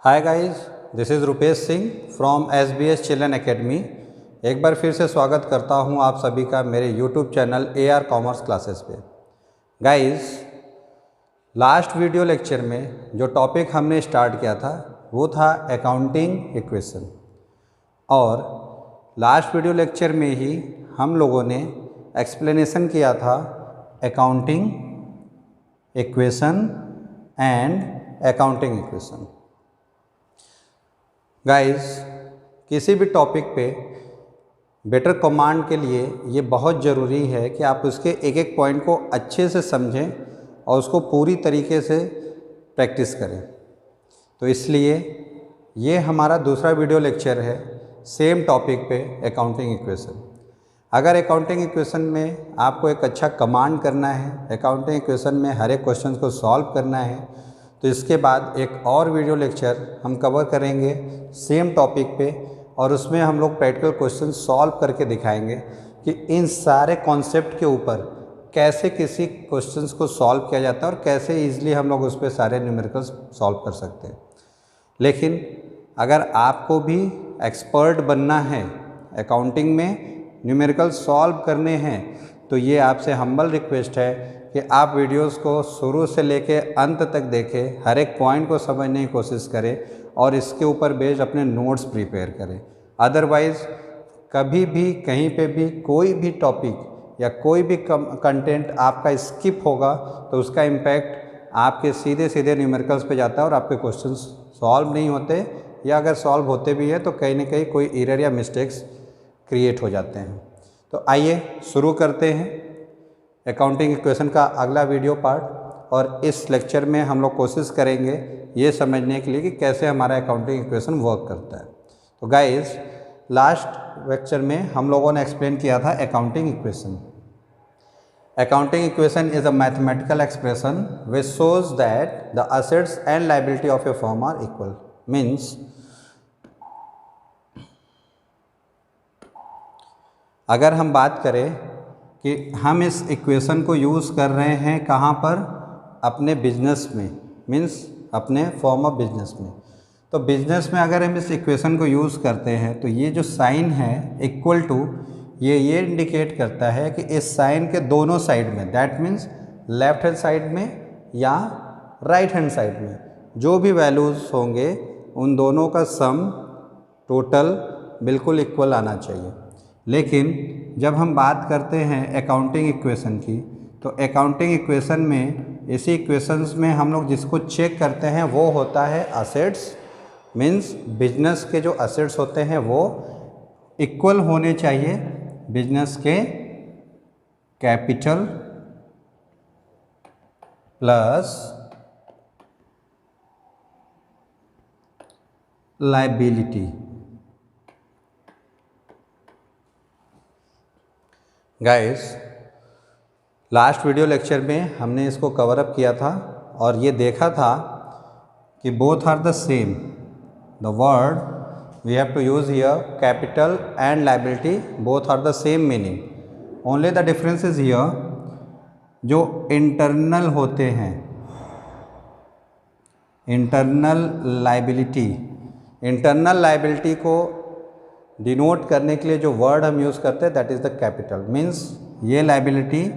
Hi guys, this is Rupesh Singh from SBS children academy. एक बार फिर से स्वागत करता हूं आप सभी का मेरे YouTube channel AR commerce classes पे। गाइस, लास्ट वीडियो लेक्चर में जो टॉपिक हमने स्टार्ट किया था वो था अकाउंटिंग इक्वेशन, और लास्ट वीडियो लेक्चर में ही हम लोगों ने एक्सप्लेनेशन किया था accounting equation and accounting equation. Guys, किसी भी टॉपिक पे बेटर कमांड के लिए ये बहुत ज़रूरी है कि आप उसके एक एक पॉइंट को अच्छे से समझें और उसको पूरी तरीके से प्रैक्टिस करें। तो इसलिए ये हमारा दूसरा वीडियो लेक्चर है सेम टॉपिक पे अकाउंटिंग इक्वेशन। अगर अकाउंटिंग इक्वेशन में आपको एक अच्छा कमांड करना है, अकाउंटिंग इक्वेशन में हर एक क्वेश्चन को सॉल्व करना है, तो इसके बाद एक और वीडियो लेक्चर हम कवर करेंगे सेम टॉपिक पे, और उसमें हम लोग प्रैक्टिकल क्वेश्चन सॉल्व करके दिखाएंगे कि इन सारे कॉन्सेप्ट के ऊपर कैसे किसी क्वेश्चंस को सॉल्व किया जाता है और कैसे इजीली हम लोग उस पर सारे न्यूमेरिकल्स सॉल्व कर सकते हैं। लेकिन अगर आपको भी एक्सपर्ट बनना है, अकाउंटिंग में न्यूमेरिकल सॉल्व करने हैं, तो ये आपसे हम्बल रिक्वेस्ट है कि आप वीडियोस को शुरू से लेके अंत तक देखें, हर एक पॉइंट को समझने की कोशिश करें और इसके ऊपर बेस्ड अपने नोट्स प्रिपेयर करें। अदरवाइज़ कभी भी कहीं पे भी कोई भी टॉपिक या कोई भी कंटेंट आपका स्किप होगा तो उसका इम्पैक्ट आपके सीधे सीधे न्यूमेरिकल्स पे जाता है और आपके क्वेश्चंस सॉल्व नहीं होते, या अगर सॉल्व होते भी हैं तो कहीं ना कहीं कोई एरर या मिस्टेक्स क्रिएट हो जाते हैं। तो आइए शुरू करते हैं अकाउंटिंग इक्वेशन का अगला वीडियो पार्ट, और इस लेक्चर में हम लोग कोशिश करेंगे ये समझने के लिए कि कैसे हमारा अकाउंटिंग इक्वेशन वर्क करता है। तो गाइस, लास्ट लेक्चर में हम लोगों ने एक्सप्लेन किया था accounting equation. Accounting equation is a mathematical expression which shows that the assets and liability of a firm are equal. Means अगर हम बात करें कि हम इस इक्वेशन को यूज़ कर रहे हैं कहाँ पर, अपने बिजनेस में, मीन्स अपने फॉर्म ऑफ बिजनेस में। तो बिजनेस में अगर हम इस इक्वेशन को यूज़ करते हैं तो ये जो साइन है इक्वल टू, ये इंडिकेट करता है कि इस साइन के दोनों साइड में, that means left hand side में या राइट हैंड साइड में जो भी वैल्यूज़ होंगे उन दोनों का सम टोटल बिल्कुल इक्वल आना चाहिए। लेकिन जब हम बात करते हैं अकाउंटिंग इक्वेशन की, तो अकाउंटिंग इक्वेशन में, इसी इक्वेशंस में हम लोग जिसको चेक करते हैं वो होता है असेट्स। मीन्स बिजनेस के जो असेट्स होते हैं वो इक्वल होने चाहिए बिजनेस के capital plus liability. Guys, last video lecture में हमने इसको कवर अप किया था और ये देखा था कि both are the same. The word we have to use here capital and liability, both are the same meaning. Only the difference is here जो इंटरनल होते हैं, इंटरनल लायबिलिटी को डिनोट करने के लिए जो वर्ड हम यूज़ करते हैं that is the capital. Means ये लायबिलिटी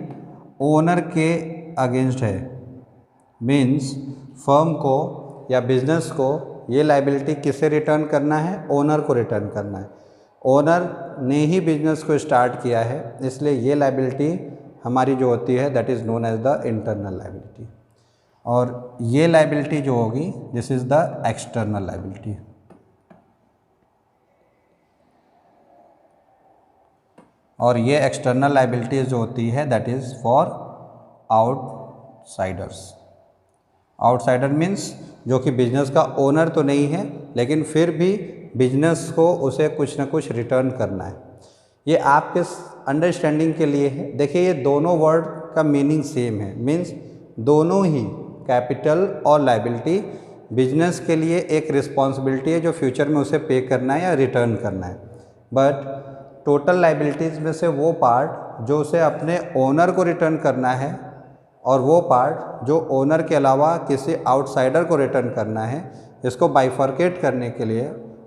ओनर के अगेंस्ट है। मीन्स फर्म को या बिजनेस को ये लायबिलिटी किसे रिटर्न करना है, ओनर को रिटर्न करना है। ओनर ने ही बिजनेस को स्टार्ट किया है, इसलिए ये लायबिलिटी हमारी जो होती है that is known as the internal liability, और ये लायबिलिटी जो होगी this is the external liability. और ये एक्सटर्नल लायबिलिटीज़ जो होती है that is for outsiders. Outsider means जो कि बिजनेस का ओनर तो नहीं है, लेकिन फिर भी बिजनेस को उसे कुछ ना कुछ रिटर्न करना है। ये आपके अंडरस्टैंडिंग के लिए है। देखिए, ये दोनों वर्ड का मीनिंग सेम है। मीन्स दोनों ही कैपिटल और लायबिलिटी बिजनेस के लिए एक रिस्पॉन्सिबिलिटी है जो फ्यूचर में उसे पे करना है या रिटर्न करना है। बट टोटल लायबिलिटीज़ में से वो पार्ट जो उसे अपने ओनर को रिटर्न करना है, और वो पार्ट जो ओनर के अलावा किसी आउटसाइडर को रिटर्न करना है, इसको बाइफर्केट करने के लिए,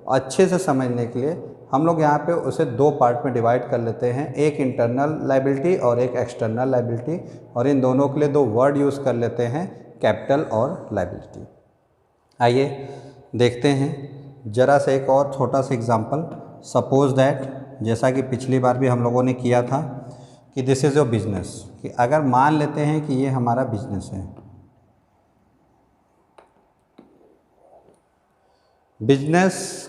अच्छे से समझने के लिए हम लोग यहाँ पे उसे दो पार्ट में डिवाइड कर लेते हैं, एक इंटरनल लायबिलिटी और एक एक्सटर्नल लायबिलिटी, और इन दोनों के लिए दो वर्ड यूज़ कर लेते हैं, कैपिटल और लायबिलिटी। आइए देखते हैं ज़रा से एक और छोटा सा एग्जांपल। सपोज़ दैट, जैसा कि पिछली बार भी हम लोगों ने किया था कि दिस इज़ योर बिजनेस, कि अगर मान लेते हैं कि ये हमारा बिजनेस है। बिजनेस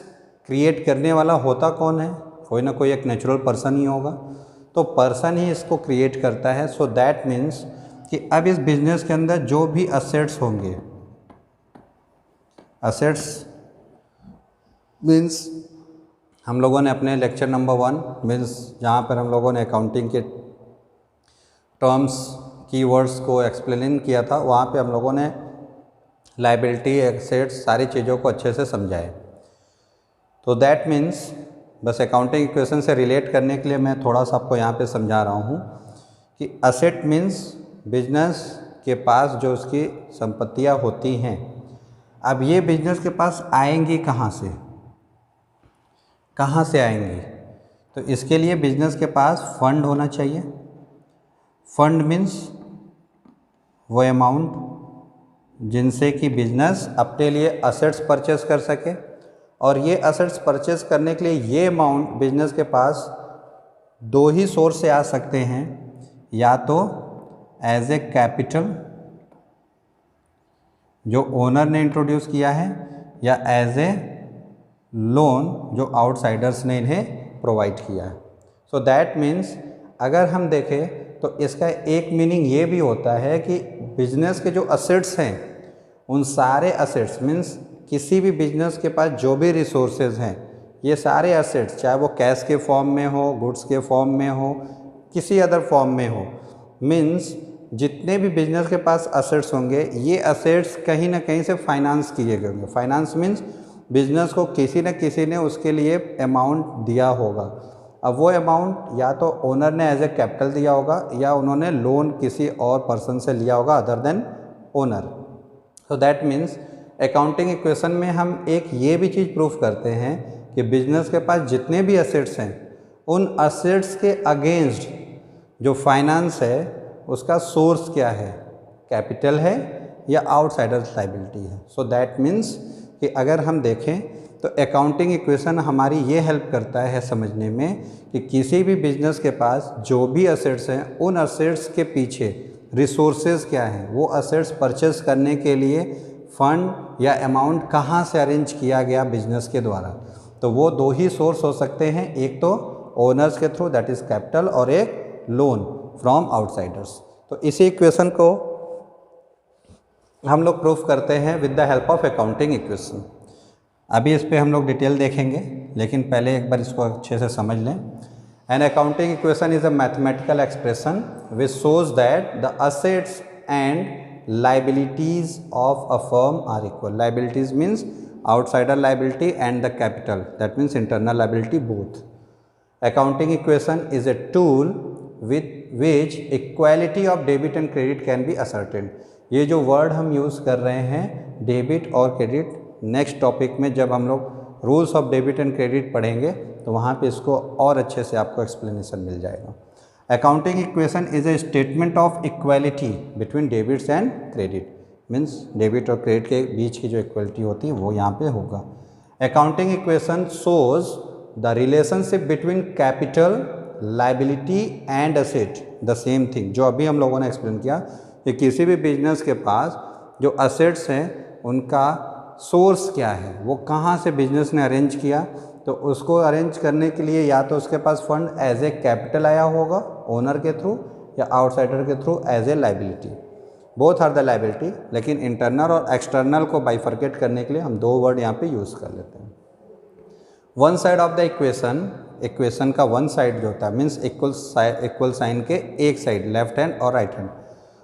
क्रिएट करने वाला होता कौन है? कोई ना कोई एक नेचुरल पर्सन ही होगा, तो पर्सन ही इसको क्रिएट करता है। सो दैट मीन्स कि अब इस बिजनेस के अंदर जो भी असेट्स होंगे, असेट्स मीन्स हम लोगों ने अपने लेक्चर नंबर 1 मीन्स जहाँ पर हम लोगों ने अकाउंटिंग के टर्म्स कीवर्ड्स को एक्सप्लेन किया था, वहाँ पे हम लोगों ने लायबिलिटी, एसेट्स, सारी चीज़ों को अच्छे से समझाए। तो दैट मीन्स बस अकाउंटिंग इक्वेशन से रिलेट करने के लिए मैं थोड़ा सा आपको यहाँ पे समझा रहा हूँ कि असेट मीन्स बिजनेस के पास जो उसकी संपत्तियाँ होती हैं। अब ये बिजनेस के पास आएंगी कहाँ से? कहाँ से आएंगी? तो इसके लिए बिजनेस के पास फंड होना चाहिए। फंड मीन्स वो अमाउंट जिनसे कि बिजनेस अपने लिए असेट्स परचेस कर सके, और ये असेट्स परचेस करने के लिए ये अमाउंट बिजनेस के पास दो ही सोर्स से आ सकते हैं, या तो एज ए कैपिटल जो ओनर ने इंट्रोड्यूस किया है, या एज ए लोन जो आउटसाइडर्स ने इन्हें प्रोवाइड किया है। सो दैट मीन्स अगर हम देखें तो इसका एक मीनिंग ये भी होता है कि बिजनेस के जो असेट्स हैं, उन सारे असेट्स मीन्स किसी भी बिजनेस के पास जो भी रिसोर्सेज हैं, ये सारे असेट्स चाहे वो कैश के फॉर्म में हो, गुड्स के फॉर्म में हो, किसी अदर फॉर्म में हो, मीन्स जितने भी बिजनेस के पास असेट्स होंगे, ये असेट्स कहीं ना कहीं से फाइनेंस किए गए होंगे। फाइनेंस मीन्स बिजनेस को किसी न किसी ने उसके लिए अमाउंट दिया होगा। अब वो अमाउंट या तो ओनर ने एज ए कैपिटल दिया होगा, या उन्होंने लोन किसी और पर्सन से लिया होगा other than owner. So that means accounting equation में हम एक ये भी चीज़ प्रूफ करते हैं कि बिजनेस के पास जितने भी असेट्स हैं, उन असेट्स के अगेंस्ट जो फाइनेंस है उसका सोर्स क्या है, कैपिटल है या आउटसाइडर्स लायबिलिटी है। सो दैट मीन्स कि अगर हम देखें तो अकाउंटिंग इक्वेशन हमारी ये हेल्प करता है समझने में कि किसी भी बिजनेस के पास जो भी असेट्स हैं, उन असेट्स के पीछे रिसोर्सेज क्या हैं, वो असेट्स परचेस करने के लिए फंड या अमाउंट कहाँ से अरेंज किया गया बिजनेस के द्वारा। तो वो दो ही सोर्स हो सकते हैं, एक तो ओनर्स के थ्रू दैट इज़ कैपिटल, और एक लोन फ्रॉम आउटसाइडर्स। तो इसी इक्वेशन को हम लोग प्रूफ करते हैं with the help of accounting equation. अभी इस पे हम लोग डिटेल देखेंगे, लेकिन पहले एक बार इसको अच्छे से समझ लें। An accounting equation is a mathematical expression which shows that the assets and liabilities of a firm are equal. Liabilities means outsider liability and the capital, that means internal liability both. Accounting equation is a tool with which equality of debit and credit can be ascertained. ये जो word हम use कर रहे हैं debit और credit, next topic में जब हम लोग rules of debit and credit पढ़ेंगे तो वहाँ पे इसको और अच्छे से आपको एक्सप्लेनेशन मिल जाएगा। Accounting equation is a statement of equality between debits and credit, means debit और क्रेडिट के बीच की जो इक्वालिटी होती है वो यहाँ पे होगा। Accounting equation shows the relationship between capital, liability and asset, the same thing जो अभी हम लोगों ने एक्सप्लेन किया कि किसी भी बिजनेस के पास जो असेट्स हैं उनका सोर्स क्या है, वो कहाँ से बिजनेस ने अरेंज किया, तो उसको अरेंज करने के लिए या तो उसके पास फंड एज ए कैपिटल आया होगा ओनर के थ्रू, या आउटसाइडर के through as a liability. Both are the liability, लेकिन इंटरनल और एक्सटर्नल को बाइफर्केट करने के लिए हम दो वर्ड यहाँ पे यूज़ कर लेते हैं। One side of the equation का वन साइड जो होता है मीन्स इक्वल साइन के एक साइड, लेफ्ट हैंड और right hand.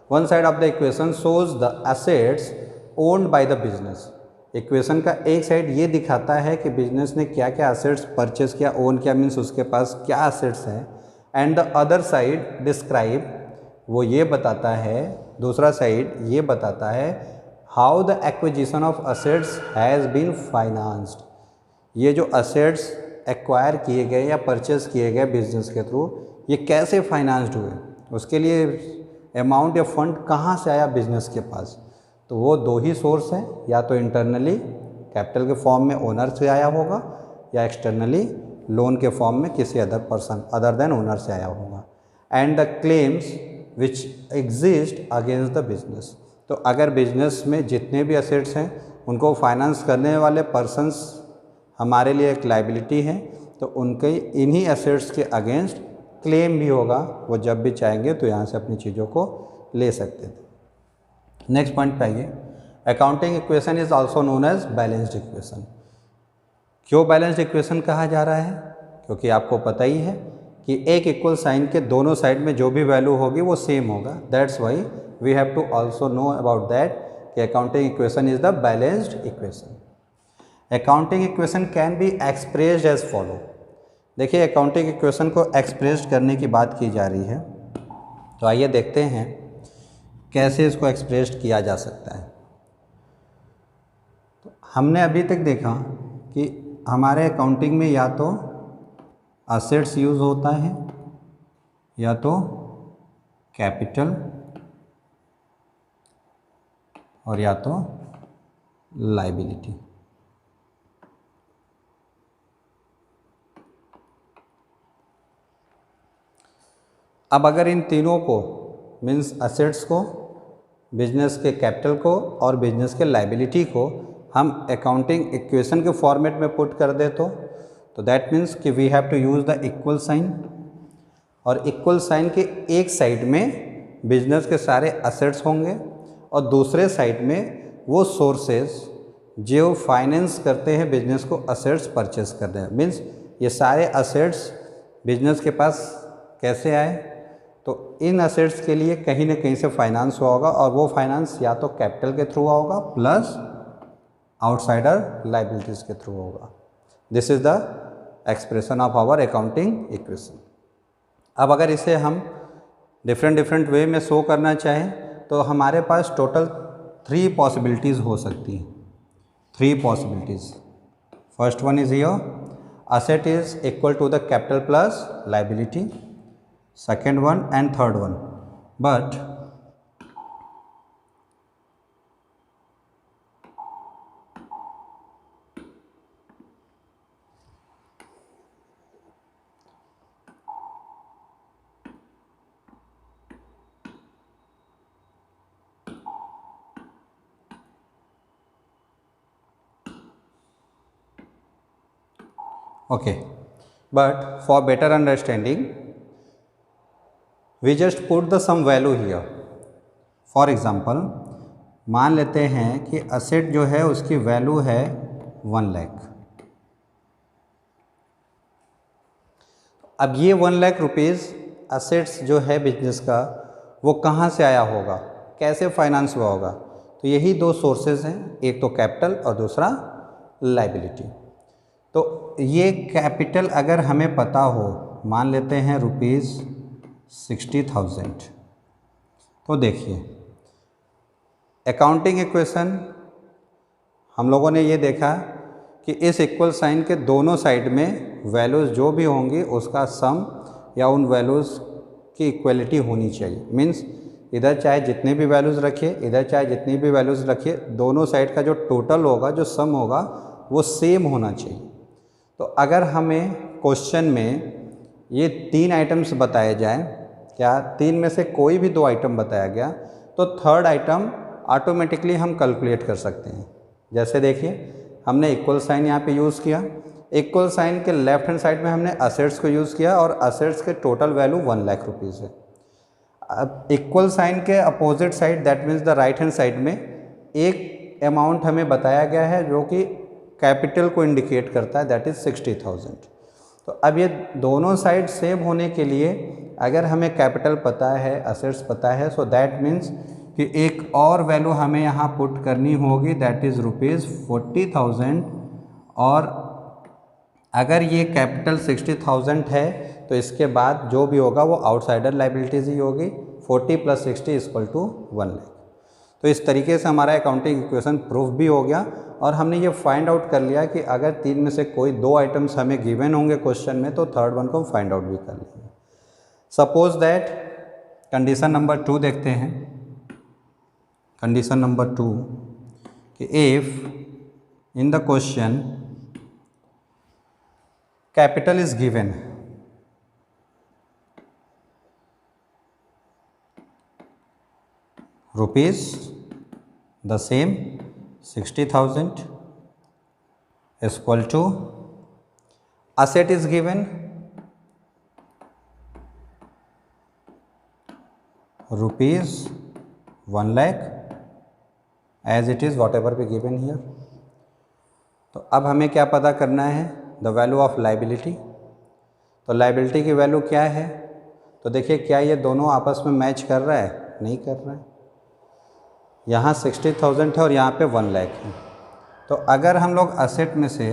One side of the equation shows the assets owned by the business. Equation का एक साइड ये दिखाता है कि बिजनेस ने क्या क्या असेट्स परचेस किया, ओन किया, मीन्स उसके पास क्या असेट्स हैं, and the other side describe, वो ये बताता है, दूसरा साइड ये बताता है how the acquisition of assets has been financed. ये जो असेट्स एक्वायर किए गए या परचेज किए गए बिजनेस के थ्रू, ये कैसे फाइनेंस्ड हुए, उसके लिए अमाउंट या फंड कहाँ से आया बिजनेस के पास। तो वो दो ही सोर्स हैं, या तो इंटरनली कैपिटल के फॉर्म में ओनर से आया होगा, या एक्सटर्नली लोन के फॉर्म में किसी other person other than owner से आया होगा। And the claims which exist against the business. तो अगर बिजनेस में जितने भी असेट्स हैं उनको फाइनेंस करने वाले पर्सन्स हमारे लिए एक लाइबिलिटी है, तो उनके इन्हीं एसेट्स के अगेंस्ट क्लेम भी होगा। वो जब भी चाहेंगे तो यहाँ से अपनी चीज़ों को ले सकते थे। नेक्स्ट पॉइंट पे आइए। Accounting equation is also known as balanced equation. क्यों बैलेंस्ड इक्वेशन कहा जा रहा है? क्योंकि आपको पता ही है कि एक इक्वल साइन के दोनों साइड में जो भी वैल्यू होगी वो सेम होगा। That's why we have to also know about that कि accounting equation is the balanced equation. Accounting equation can be expressed as follow. देखिए, अकाउंटिंग इक्वेशन को एक्सप्रेस करने की बात की जा रही है, तो आइए देखते हैं कैसे इसको एक्सप्रेस किया जा सकता है। तो हमने अभी तक देखा कि हमारे अकाउंटिंग में या तो असेट्स यूज़ होता है, या तो कैपिटल, और या तो लायबिलिटी। अब अगर इन तीनों को मीन्स असेट्स को, बिजनेस के कैपिटल को और बिजनेस के लायबिलिटी को हम अकाउंटिंग इक्वेशन के फॉर्मेट में पुट कर दे तो दैट मीन्स कि we have to use the equal sign, और इक्वल साइन के एक साइड में बिजनेस के सारे असेट्स होंगे और दूसरे साइड में वो सोर्सेज जो फाइनेंस करते हैं बिजनेस को असेट्स परचेस करते हैं। मीन्स ये सारे असेट्स बिजनेस के पास कैसे आए, तो इन असेट्स के लिए कहीं ना कहीं से फाइनेंस हुआ होगा, और वो फाइनेंस या तो कैपिटल के थ्रू होगा प्लस आउटसाइडर लायबिलिटीज़ के थ्रू होगा। This is the expression of our accounting equation. अब अगर इसे हम डिफरेंट वे में शो करना चाहें तो हमारे पास टोटल 3 पॉसिबिलिटीज़ हो सकती हैं। 3 possibilities. First one is here, asset is equal to the capital plus liability. Second one and third one, but okay, but for better understanding we just put the some value here. For example, मान लेते हैं कि asset जो है उसकी value है 1 लाख। अब ये 1 लाख रुपीज़ असेट्स जो है बिजनेस का वो कहाँ से आया होगा, कैसे फाइनेंस हुआ होगा? तो यही 2 सोर्सेज हैं, एक तो कैपिटल और दूसरा लायबिलिटी। तो ये कैपिटल अगर हमें पता हो, मान लेते हैं ₹60,000, तो देखिए अकाउंटिंग इक्वेशन हम लोगों ने ये देखा कि इस इक्वल साइन के दोनों साइड में वैल्यूज़ जो भी होंगी उसका सम या उन वैल्यूज़ की इक्वलिटी होनी चाहिए। मीन्स इधर चाहे जितने भी वैल्यूज़ रखिए, इधर चाहे जितनी भी वैल्यूज़ रखिए, दोनों साइड का जो टोटल होगा, जो सम होगा, वो सेम होना चाहिए। तो अगर हमें क्वेश्चन में ये 3 आइटम्स बताए जाएं, क्या 3 में से कोई भी 2 आइटम बताया गया, तो थर्ड आइटम ऑटोमेटिकली हम कैलकुलेट कर सकते हैं। जैसे देखिए, हमने इक्वल साइन यहाँ पे यूज़ किया, इक्वल साइन के लेफ्ट हैंड साइड में हमने असेट्स को यूज़ किया और असेट्स के टोटल वैल्यू 1 लाख रुपीज़ है। अब इक्वल साइन के opposite side, that means the right hand side में एक अमाउंट हमें बताया गया है जो कि कैपिटल को इंडिकेट करता है, दैट इज़ 60,000। तो अब ये दोनों साइड सेम होने के लिए अगर हमें कैपिटल पता है, असेट्स पता है, सो दैट मीन्स कि एक और वैल्यू हमें यहाँ पुट करनी होगी, दैट इज़ ₹40,000। और अगर ये कैपिटल 60,000 है तो इसके बाद जो भी होगा वो आउटसाइडर लायबिलिटीज़ ही होगी। 40 + 60 = 1 लाख। तो इस तरीके से हमारा अकाउंटिंग इक्वेशन प्रूफ भी हो गया और हमने ये फाइंड आउट कर लिया कि अगर 3 में से कोई 2 आइटम्स हमें गिवन होंगे क्वेश्चन में तो थर्ड वन को हम फाइंड आउट भी कर लेंगे। सपोज दैट कंडीशन नंबर 2 देखते हैं। कंडीशन नंबर 2 कि if in the question capital is given, rupees the same 60,000 is equal to asset is given rupees 1 lakh as it is whatever be given here। तो अब हमें क्या पता करना है, द वैल्यू ऑफ लाइबिलिटी। तो liability की वैल्यू क्या है, तो देखिए क्या ये दोनों आपस में मैच कर रहा है, नहीं कर रहा है। यहाँ 60,000 है और यहाँ पे 1 लाख है। तो अगर हम लोग असेट में से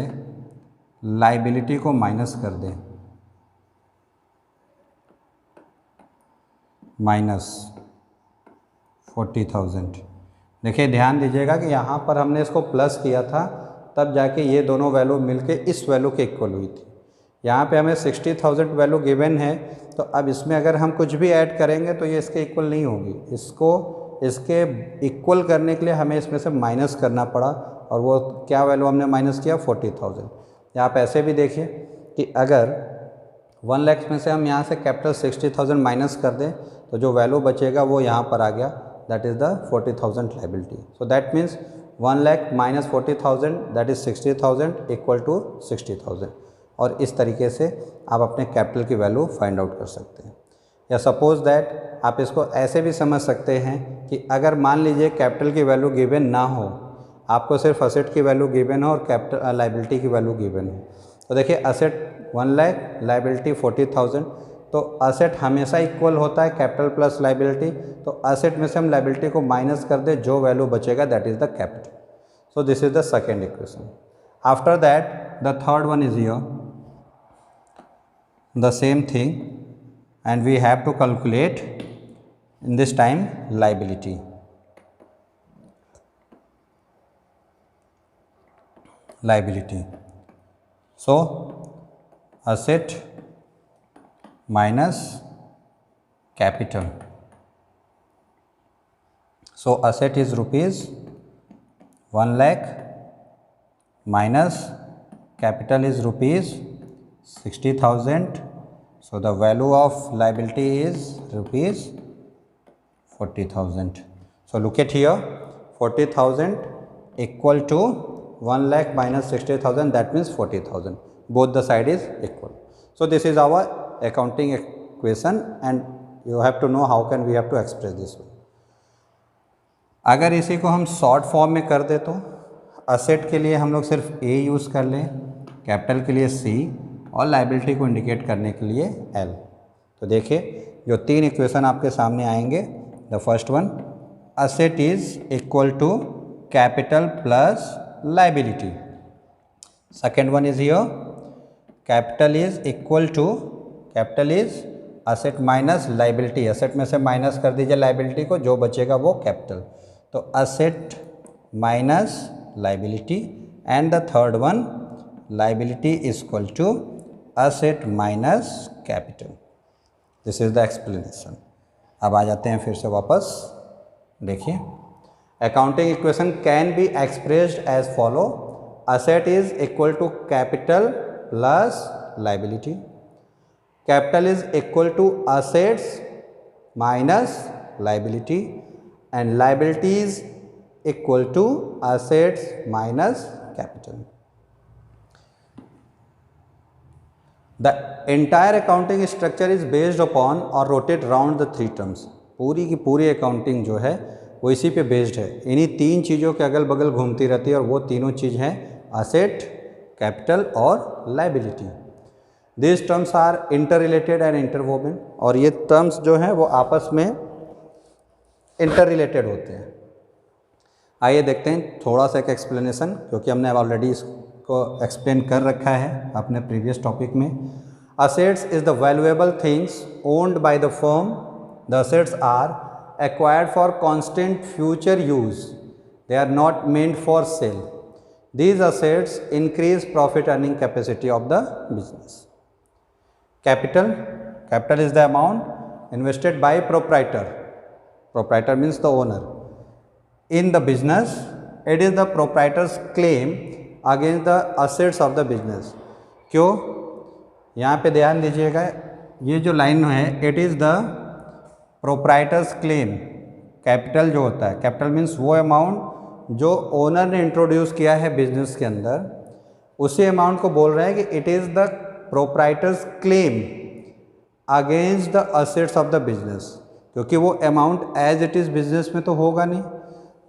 लाइबिलिटी को माइनस कर दें, माइनस 40,000, देखिए ध्यान दीजिएगा कि यहाँ पर हमने इसको प्लस किया था तब जाके ये दोनों वैल्यू मिलके इस वैल्यू के इक्वल हुई थी। यहाँ पे हमें 60,000 वैल्यू गिवन है, तो अब इसमें अगर हम कुछ भी ऐड करेंगे तो ये इसके इक्वल नहीं होगी। इसको इसके इक्वल करने के लिए हमें इसमें से माइनस करना पड़ा और वो क्या वैल्यू हमने माइनस किया, 40,000। यहाँ पे ऐसे भी देखिए कि अगर 1 लाख में से हम यहाँ से कैपिटल 60,000 माइनस कर दें तो जो वैल्यू बचेगा वो यहाँ पर आ गया, that is the 40,000 liability. So that means 1 lakh minus 40,000 that is 60,000 equal to 60,000। और इस तरीके से आप अपने कैपिटल की वैल्यू फाइंड आउट कर सकते हैं। या सपोज दैट आप इसको ऐसे भी समझ सकते हैं कि अगर मान लीजिए कैपिटल की वैल्यू गिवन ना हो, आपको सिर्फ असेट की वैल्यू गिवन हो और कैपिटल लाइबिलिटी की वैल्यू गिवन हो, तो देखिए असेट 1 लाख, लाइबिलिटी 40,000, तो असेट हमेशा इक्वल होता है कैपिटल प्लस लाइबिलिटी। तो असेट में से हम लाइबिलिटी को माइनस कर दे, जो वैल्यू बचेगा that is the capital. So this is the second equation. After that the third one is here the same thing and we have to calculate in this time liability। So asset minus capital। So asset is rupees 1 lakh minus capital is rupees 60,000। So the value of liability is rupees 40,000। So look at here, 40,000 equal to 1 lakh minus 60,000, that means 40,000. Both the side is equal. So this is our accounting equation and you have to know how can we have to express this one। अगर इसी को हम short form में कर दे तो asset के लिए हम लोग सिर्फ A यूज़ कर लें, कैपिटल के लिए C और लाइबिलिटी को इंडिकेट करने के लिए L। तो देखिए जो 3 इक्वेशन आपके सामने आएंगे, the first one asset is equal to capital plus liability. Second one is here capital is equal to, capital is asset minus liability, asset में से माइनस कर दीजिए लाइबिलिटी को, जो बचेगा वो कैपिटल। तो asset minus liability and the third one liability is equal to asset minus capital। This is the explanation. अब आ जाते हैं फिर से वापस, देखिए accounting equation can be expressed as follow, asset is equal to capital plus liability, capital is equal to assets minus liability and liability is equal to assets minus capital। The entire accounting structure is based upon or rotate around the 3 terms। पूरी की पूरी accounting जो है वो इसी पे based है, इन्हीं 3 चीज़ों के अगल बगल घूमती रहती है और वो तीनों चीज़ हैं असेट, कैपिटल और liability. This terms are interrelated and interwoven, और ये टर्म्स जो हैं वो आपस में इंटर रिलेटेड होते हैं। आइए देखते हैं थोड़ा सा एक एक्सप्लेनेशन, क्योंकि हमने ऑलरेडी इसको एक्सप्लेन कर रखा है अपने प्रीवियस टॉपिक में। Assets is the valuable things owned by the firm. The assets are acquired for constant future use. They are not meant for sale. These assets increase profit earning capacity of the business. Capital is the amount invested by proprietor. Proprietor means the owner. In the business, it is the proprietor's claim against the assets of the business. क्यों? यहाँ पे ध्यान दीजिएगा, ये जो line है, it is the proprietors claim. Capital जो होता है, कैपिटल मीन्स वो अमाउंट जो ओनर ने इंट्रोड्यूस किया है बिजनेस के अंदर, उसी अमाउंट को बोल रहे हैं कि it is the proprietors claim against the assets of the business. क्योंकि वो amount as it is business में तो होगा नहीं.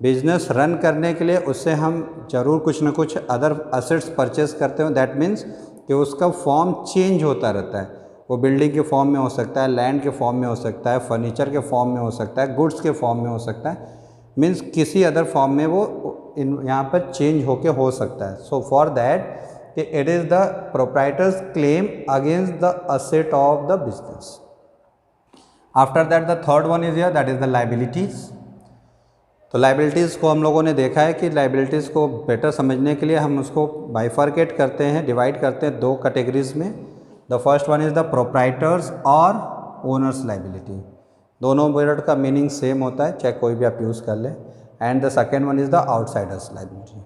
बिजनेस रन करने के लिए उससे हम जरूर कुछ ना कुछ अदर असेट्स परचेज करते हो. दैट मीन्स कि उसका फॉर्म चेंज होता रहता है. वो बिल्डिंग के फॉर्म में हो सकता है, लैंड के फॉर्म में हो सकता है, फर्नीचर के फॉर्म में हो सकता है, गुड्स के फॉर्म में हो सकता है. मीन्स किसी अदर फॉर्म में वो यहाँ पर चेंज होके हो सकता है. So for that it is the proprietors claim against the asset of the business. After that the third one is here, that is the liabilities. तो लाइबिलिटीज़ को हम लोगों ने देखा है कि लाइबिलिटीज़ को बेटर समझने के लिए हम उसको बाइफर्केट करते हैं, डिवाइड करते हैं दो कैटेगरीज में. The first one is the proprietors और ओनर्स लाइबिलिटी. दोनों वर्ड का मीनिंग सेम होता है, चाहे कोई भी आप यूज़ कर लें. And the second one is the outsiders liability.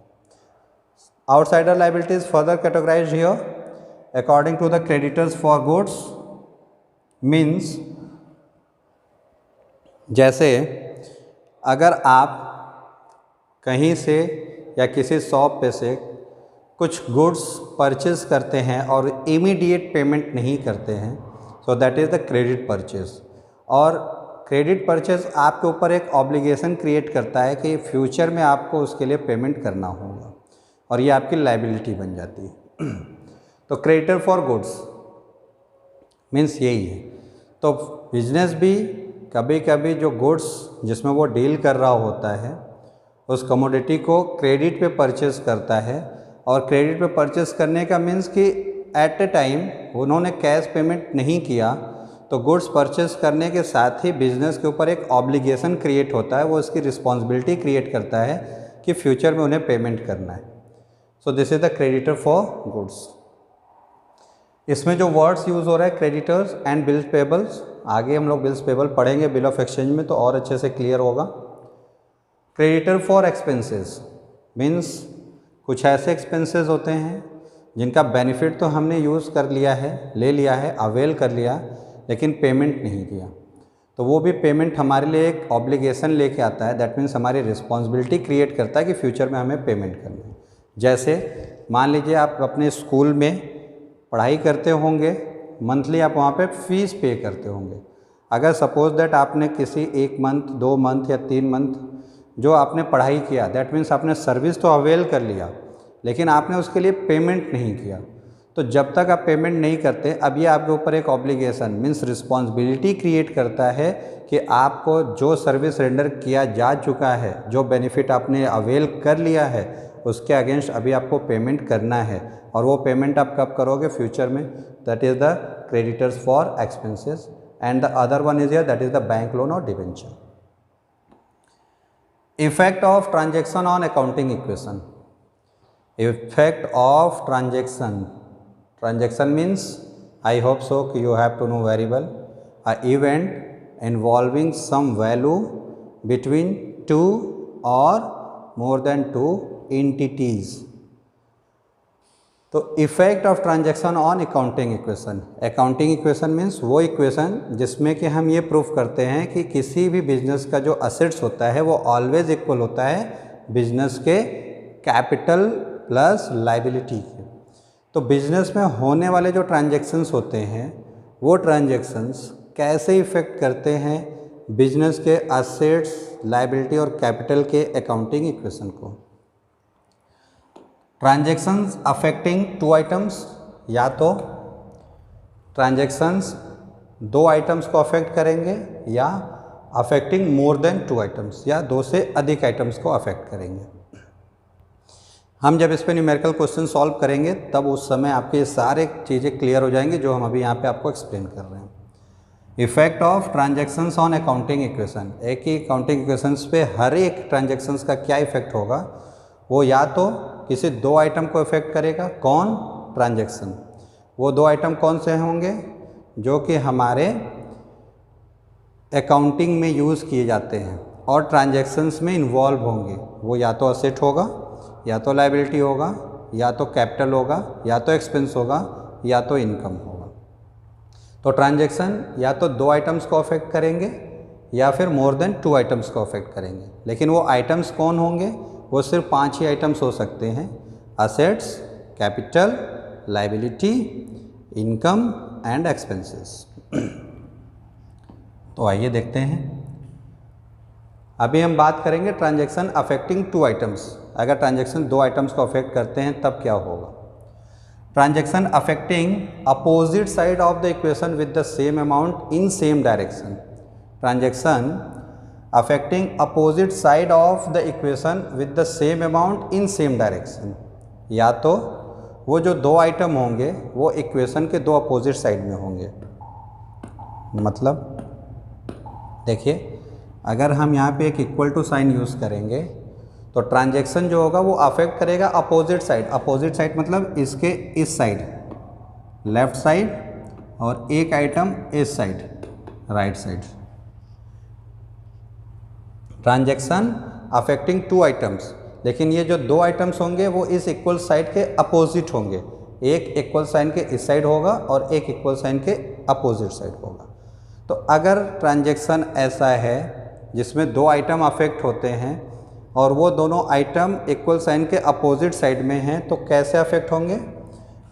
Outsider liability is further categorized here according to the creditors for goods. Means जैसे अगर आप कहीं से या किसी शॉप पे से कुछ गुड्स परचेज़ करते हैं और इमीडिएट पेमेंट नहीं करते हैं, so that is the credit purchase. और क्रेडिट परचेज़ आपके ऊपर एक ऑब्लिगेशन क्रिएट करता है कि फ्यूचर में आपको उसके लिए पेमेंट करना होगा, और ये आपकी लाइबिलिटी बन जाती है. तो क्रेडिटर फॉर गुड्स मीन्स यही है. तो बिजनेस भी कभी कभी जो गुड्स जिसमें वो डील कर रहा होता है उस कमोडिटी को क्रेडिट पे परचेज़ करता है. और क्रेडिट पे परचेज़ करने का मीन्स कि एट ए टाइम उन्होंने कैश पेमेंट नहीं किया, तो गुड्स परचेज़ करने के साथ ही बिजनेस के ऊपर एक ऑब्लिगेशन क्रिएट होता है. वो इसकी रिस्पॉन्सिबिलिटी क्रिएट करता है कि फ्यूचर में उन्हें पेमेंट करना है. So this is the creditor for goods. इसमें जो वर्ड्स यूज़ हो रहा है क्रेडिटर्स एंड बिल्स पेबल्स, आगे हम लोग बिल्स पेबल पढ़ेंगे बिल ऑफ एक्सचेंज में, तो और अच्छे से क्लियर होगा. क्रेडिटर फॉर एक्सपेंसेस मीन्स कुछ ऐसे एक्सपेंसेस होते हैं जिनका बेनिफिट तो हमने यूज़ कर लिया है, ले लिया है, अवेल कर लिया, लेकिन पेमेंट नहीं किया. तो वो भी पेमेंट हमारे लिए एक ऑब्लिगेशन लेके आता है. दैट मीन्स हमारी रिस्पॉन्सिबिलिटी क्रिएट करता है कि फ्यूचर में हमें पेमेंट करना है. जैसे मान लीजिए आप अपने स्कूल में पढ़ाई करते होंगे, मंथली आप वहाँ पे फ़ीस पे करते होंगे. अगर सपोज दैट आपने किसी 1 मंथ, 2 मंथ या 3 मंथ जो आपने पढ़ाई किया, दैट मीन्स आपने सर्विस तो अवेल कर लिया, लेकिन आपने उसके लिए पेमेंट नहीं किया. तो जब तक आप पेमेंट नहीं करते, अब ये आपके ऊपर एक ऑब्लिगेशन मीन्स रिस्पॉन्सिबिलिटी क्रिएट करता है कि आपको जो सर्विस रेंडर किया जा चुका है, जो बेनिफिट आपने अवेल कर लिया है, उसके अगेंस्ट अभी आपको पेमेंट करना है. और वो पेमेंट आप कब करोगे? फ्यूचर में. That is the creditors for expenses. And the other one is here, that is the bank loan और debenture. Effect of transaction on accounting equation. Effect of transaction. Transaction means, I hope so you have to know very well, a event involving some value between two or more than two entities. तो effect of transaction on accounting equation. Accounting equation means वो equation जिसमें कि हम ये proof करते हैं कि किसी भी बिजनेस का जो असेट्स होता है वो ऑलवेज इक्वल होता है बिजनेस के कैपिटल प्लस लाइबिलिटी के. तो बिजनेस में होने वाले जो ट्रांजैक्शंस होते हैं वो ट्रांजैक्शंस कैसे इफ़ेक्ट करते हैं बिजनेस के असेट्स, लायबिलिटी और कैपिटल के अकाउंटिंग इक्वेशन को. ट्रांजैक्शंस अफेक्टिंग 2 आइटम्स, या तो ट्रांजैक्शंस 2 आइटम्स को अफेक्ट करेंगे या अफेक्टिंग मोर देन 2 आइटम्स, या 2 से अधिक आइटम्स को अफेक्ट करेंगे. हम जब इस पर न्यूमेरिकल क्वेश्चन सॉल्व करेंगे तब उस समय आपके ये सारे चीज़ें क्लियर हो जाएंगी जो हम अभी यहाँ पे आपको एक्सप्लेन कर रहे हैं. Effect of transactions on accounting equation, एक ही अकाउंटिंग इक्वेशंस पे हर एक ट्रांजैक्शंस का क्या इफेक्ट होगा, वो या तो किसी दो आइटम को इफेक्ट करेगा, कौन, ट्रांजैक्शन। वो दो आइटम कौन से होंगे, जो कि हमारे अकाउंटिंग में यूज़ किए जाते हैं और ट्रांजैक्शंस में इन्वॉल्व होंगे। वो या तो असेट होगा, या तो लायबिलिटी होगा, या तो कैपिटल होगा, या तो एक्सपेंस होगा, या तो इनकम होगा। तो ट्रांजैक्शन या तो दो आइटम्स को अफेक्ट करेंगे या फिर मोर देन टू आइटम्स को अफेक्ट करेंगे। लेकिन वो आइटम्स कौन होंगे, वो सिर्फ 5 ही आइटम्स हो सकते हैं, assets, capital, liability, income and expenses. तो आइए देखते हैं। अभी हम बात करेंगे ट्रांजैक्शन अफेक्टिंग टू आइटम्स। अगर ट्रांजैक्शन दो आइटम्स को अफेक्ट करते हैं तब क्या होगा। Transaction affecting opposite side of the equation with the same amount in same direction. Transaction affecting opposite side of the equation with the same amount in same direction. या तो वो जो दो आइटम होंगे वो इक्वेशन के दो अपोजिट साइड में होंगे। मतलब देखिए, अगर हम यहाँ पे एक इक्वल टू साइन यूज़ करेंगे तो ट्रांजैक्शन जो होगा वो अफेक्ट करेगा अपोजिट साइड। अपोजिट साइड मतलब इसके इस साइड, लेफ्ट साइड, और एक आइटम इस side, right side. Transaction affecting two items, लेकिन ये जो दो आइटम्स होंगे वो इस इक्वल साइड के अपोजिट होंगे। एक इक्वल साइन के इस साइड होगा और एक इक्वल साइन के अपोजिट साइड होगा। तो अगर ट्रांजैक्शन ऐसा है जिसमें दो आइटम अफेक्ट होते हैं और वो दोनों आइटम इक्वल साइन के अपोजिट साइड में हैं, तो कैसे अफेक्ट होंगे,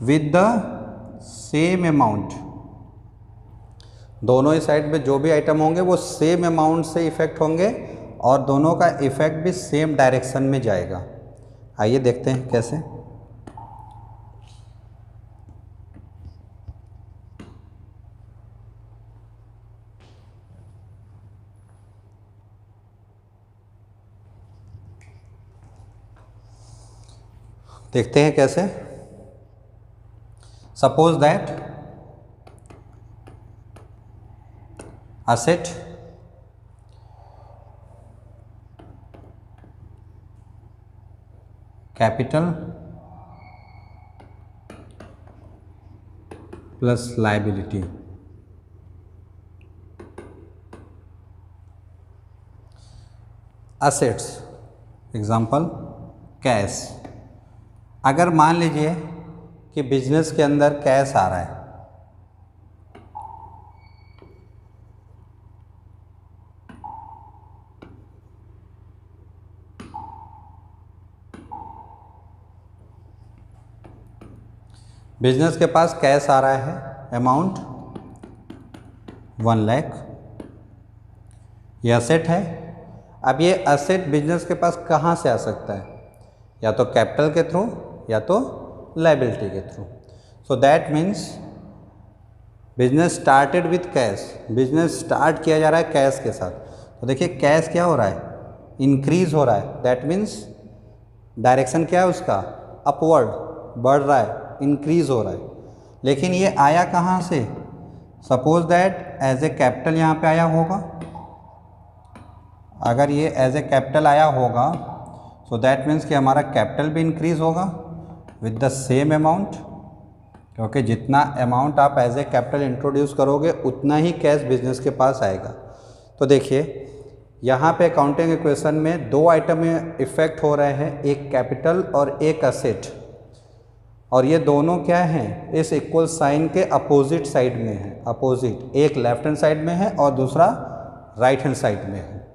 विद द सेम अमाउंट। दोनों ही साइड में जो भी आइटम होंगे वो सेम अमाउंट से इफेक्ट होंगे और दोनों का इफेक्ट भी सेम डायरेक्शन में जाएगा। आइए देखते हैं कैसे। देखते हैं कैसे। Suppose that asset capital plus liability assets example cash. अगर मान लीजिए कि बिजनेस के अंदर कैश आ रहा है, बिजनेस के पास कैश आ रहा है, अमाउंट 1 लाख, ये असेट है। अब ये असेट बिजनेस के पास कहाँ से आ सकता है, या तो कैपिटल के थ्रू या तो लायबिलिटी के through. So that means business started with cash, business start किया जा रहा है कैश के साथ। तो देखिए कैश क्या हो रहा है, इंक्रीज हो रहा है। दैट मीन्स डायरेक्शन क्या है उसका, अपवर्ड, बढ़ रहा है, इंक्रीज हो रहा है। लेकिन ये आया कहाँ से, suppose that as a capital यहाँ पे आया होगा। अगर ये एज ए कैपिटल आया होगा सो दैट मीन्स कि हमारा कैपिटल भी इंक्रीज होगा विद द सेम अमाउंट, क्योंकि जितना अमाउंट आप एज ए कैपिटल इंट्रोड्यूस करोगे उतना ही कैश बिजनेस के पास आएगा। तो देखिए यहाँ पे अकाउंटिंग इक्वेशन में दो आइटम में इफेक्ट हो रहे हैं, एक कैपिटल और एक असेट, और ये दोनों क्या हैं, इस इक्वल साइन के अपोजिट साइड में है। अपोजिट, एक लेफ्ट हैंड साइड में है और दूसरा राइट हैंड साइड में है।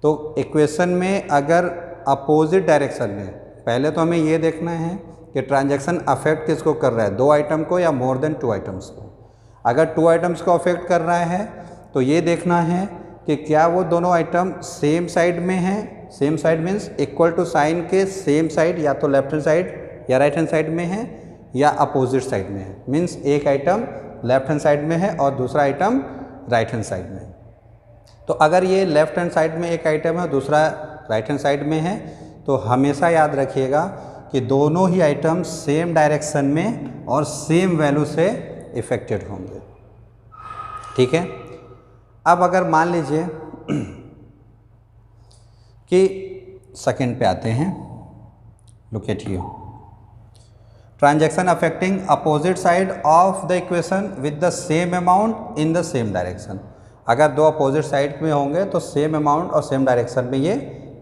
तो इक्वेशन में अगर अपोजिट डायरेक्शन में, पहले तो हमें ये देखना है कि ट्रांजैक्शन अफेक्ट किसको कर रहा है, दो आइटम को या मोर देन टू आइटम्स को। अगर टू आइटम्स को अफेक्ट कर रहा है तो ये देखना है कि क्या वो दोनों आइटम सेम साइड में हैं। Same side means equal to sign के सेम साइड, या तो लेफ्ट हैंड साइड या राइट हैंड साइड में है, या अपोजिट साइड में है। मीन्स एक आइटम लेफ्ट हैंड साइड में है और दूसरा आइटम राइट हैंड साइड में है। तो अगर ये लेफ्ट हैंड साइड में एक आइटम है, दूसरा राइट हैंड साइड में है, तो हमेशा याद रखिएगा कि दोनों ही आइटम सेम डायरेक्शन में और सेम वैल्यू से इफेक्टेड होंगे। ठीक है, अब अगर मान लीजिए कि सेकंड पे आते हैं, look at here, transaction affecting opposite side of the equation with the same amount in the same direction. अगर दो अपोजिट साइड में होंगे तो सेम अमाउंट और सेम डायरेक्शन में ये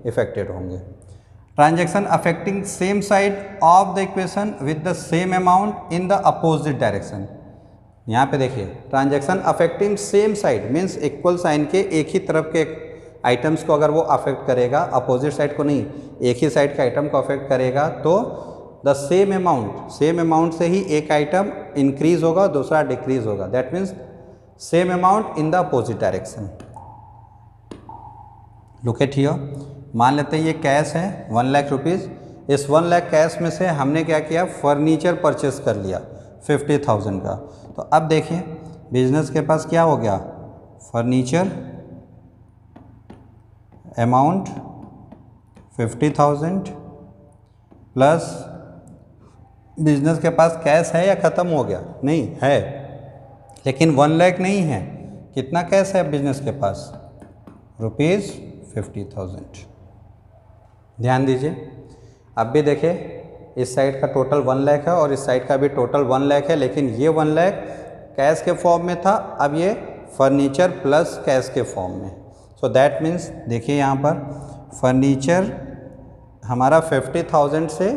इफेक्टेड होंगे। Transaction affecting same side of the equation with the same amount in the opposite direction. यहाँ पे देखिए, transaction affecting same side means equal sign के एक ही तरफ के आइटम्स को अगर वो अफेक्ट करेगा, अपोजिट साइड को नहीं, एक ही साइड के आइटम को अफेक्ट करेगा, तो द सेम अमाउंट से ही एक आइटम इंक्रीज होगा, दूसरा डिक्रीज होगा। That means same amount in the opposite direction. Look at here, मान लेते हैं ये कैश है 1 लाख रुपीज़। इस 1 लाख कैश में से हमने क्या किया, फर्नीचर परचेस कर लिया 50,000 का। तो अब देखिए बिजनेस के पास क्या हो गया, फर्नीचर अमाउंट 50,000 प्लस बिजनेस के पास कैश है या ख़त्म हो गया, नहीं है, लेकिन 1 लाख नहीं है। कितना कैश है बिजनेस के पास, ₹50,000। ध्यान दीजिए, अब भी देखिए इस साइड का टोटल 1 लाख है और इस साइड का भी टोटल 1 लाख है, लेकिन ये 1 लाख कैश के फॉर्म में था, अब ये फर्नीचर प्लस कैश के फॉर्म में। सो दैट मीन्स देखिए यहाँ पर फर्नीचर हमारा 50,000 से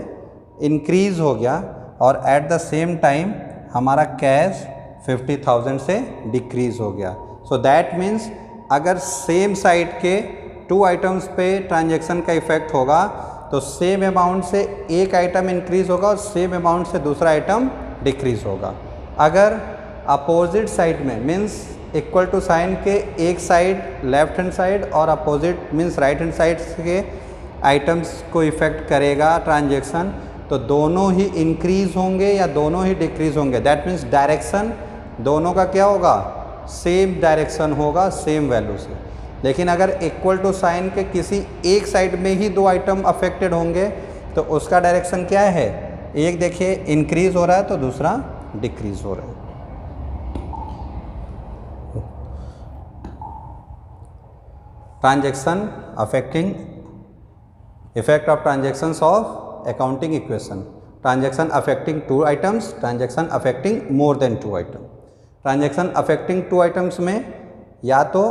इंक्रीज़ हो गया और एट द सेम टाइम हमारा कैश 50,000 से डिक्रीज़ हो गया। सो दैट मीन्स अगर सेम साइड के 2 आइटम्स पे ट्रांजैक्शन का इफेक्ट होगा तो सेम अमाउंट से एक आइटम इंक्रीज़ होगा और सेम अमाउंट से दूसरा आइटम डिक्रीज़ होगा। अगर अपोजिट साइड में मीन्स इक्वल टू साइन के एक साइड लेफ्ट हैंड साइड और opposite means right hand side के आइटम्स को इफ़ेक्ट करेगा ट्रांजैक्शन, तो दोनों ही इंक्रीज़ होंगे या दोनों ही डिक्रीज़ होंगे। दैट मीन्स डायरेक्शन दोनों का क्या होगा, सेम डायरेक्शन होगा, सेम वैल्यू से। लेकिन अगर इक्वल टू साइन के किसी एक साइड में ही 2 आइटम अफेक्टेड होंगे तो उसका डायरेक्शन क्या है, एक देखिए इंक्रीज़ हो रहा है तो दूसरा डिक्रीज़ हो रहा है। Transaction affecting effect of transactions of accounting equation, transaction affecting 2 items, transaction affecting more than 2 item. Transaction affecting 2 items में या तो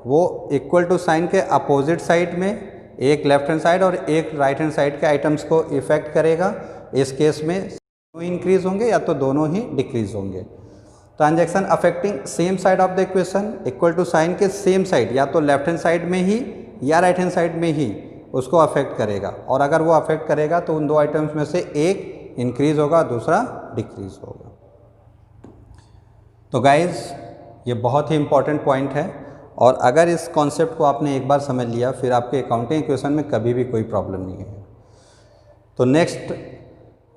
वो इक्वल टू साइन के अपोजिट साइड में एक लेफ्ट हैंड साइड और एक राइट हैंड साइड के आइटम्स को इफेक्ट करेगा, इस केस में दोनों इंक्रीज होंगे या तो दोनों ही डिक्रीज होंगे। Transaction affecting same side of the equation, equal to sign के सेम साइड या तो लेफ्ट हैंड साइड में ही या राइट हैंड साइड में ही उसको अफेक्ट करेगा, और अगर वो अफेक्ट करेगा तो उन 2 आइटम्स में से एक इंक्रीज होगा, दूसरा डिक्रीज होगा। तो गाइज ये बहुत ही इंपॉर्टेंट पॉइंट है, और अगर इस कॉन्सेप्ट को आपने एक बार समझ लिया फिर आपके अकाउंटिंग इक्वेशन में कभी भी कोई प्रॉब्लम नहीं है। तो नेक्स्ट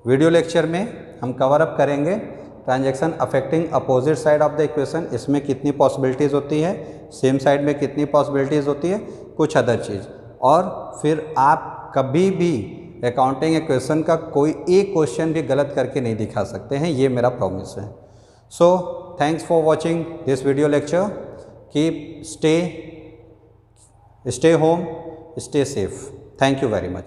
वीडियो लेक्चर में हम कवर अप करेंगे transaction affecting opposite side of the equation, इसमें कितनी पॉसिबिलिटीज़ होती है, सेम साइड में कितनी पॉसिबिलिटीज़ होती है, कुछ अदर चीज़, और फिर आप कभी भी अकाउंटिंग इक्वेशन का कोई एक क्वेश्चन भी गलत करके नहीं दिखा सकते हैं, ये मेरा प्रॉमिस है। So thanks for watching this video lecture. Keep stay home, stay safe. Thank you very much.